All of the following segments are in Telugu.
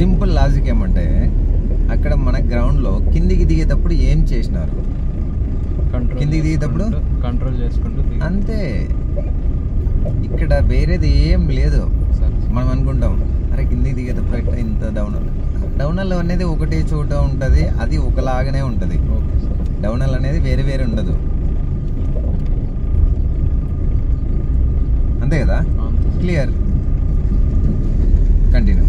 సింపుల్ లాజిక్ ఏమంటే అక్కడ మన గ్రౌండ్లో కిందికి దిగేటప్పుడు ఏం చేసినారు, కిందికి దిగేటప్పుడు కంట్రోల్ చేసుకుంటూ అంతే. ఇక్కడ వేరేది ఏం లేదు. మనం అనుకుంటాం అరే కిందికి దిగేటప్పుడు ఎట్లా ఇంత డౌనల్ అనేది ఒకటే చోట ఉంటుంది, అది ఒకలాగానే ఉంటుంది. డౌనల్ అనేది వేరే వేరే ఉండదు, అంతే కదా? Clear, continue.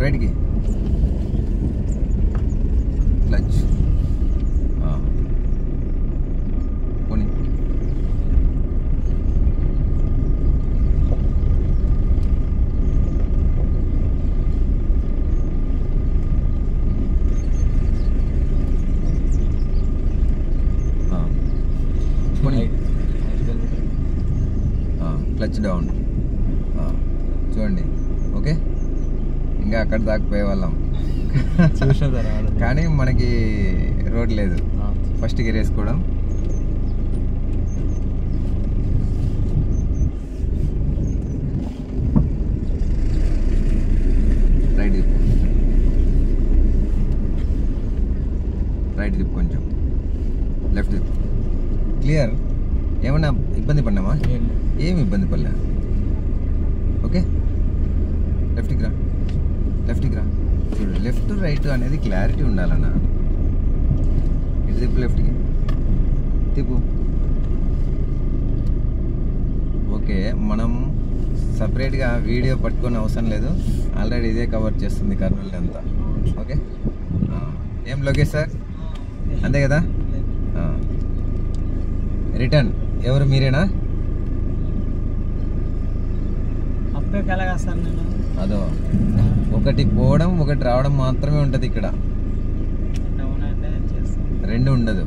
రైట్కి క్లచ్ పోనీ. పోనీ క్లచ్ డౌన్. చూడండి, ఓకే. ఇంకా అక్కడ దాకపోయే వాళ్ళం కానీ మనకి రోడ్ లేదు. ఫస్ట్ గేర్ వేసుకోవడం, రైట్ దిప్పు, రైట్ దిప్పు కొంచెం, లెఫ్ట్ దిప్పు. క్లియర్. ఏమన్నా ఇబ్బంది పడినామా? ఏమి ఇబ్బంది పడలే. ఓకే, లెఫ్ట్కి రా, లెఫ్ట్కి రా. చూడు, లెఫ్ట్ రైట్ అనేది క్లారిటీ ఉండాలన్నా. ఇటు తిప్పు, లెఫ్ట్కి తిప్పు. ఓకే, మనం సపరేట్గా వీడియో పట్టుకొని అవసరం లేదు, ఆల్రెడీ ఇదే కవర్ చేస్తుంది కర్నూలు అంతా. ఓకే, ఏం లోకేష్ సార్, అంతే కదా? రిటర్న్ ఎవరు, మీరేనా? అదో ఒకటి పోవడం ఒకటి రావడం మాత్రమే ఉంటుంది ఇక్కడ, రెండు ఉండదు.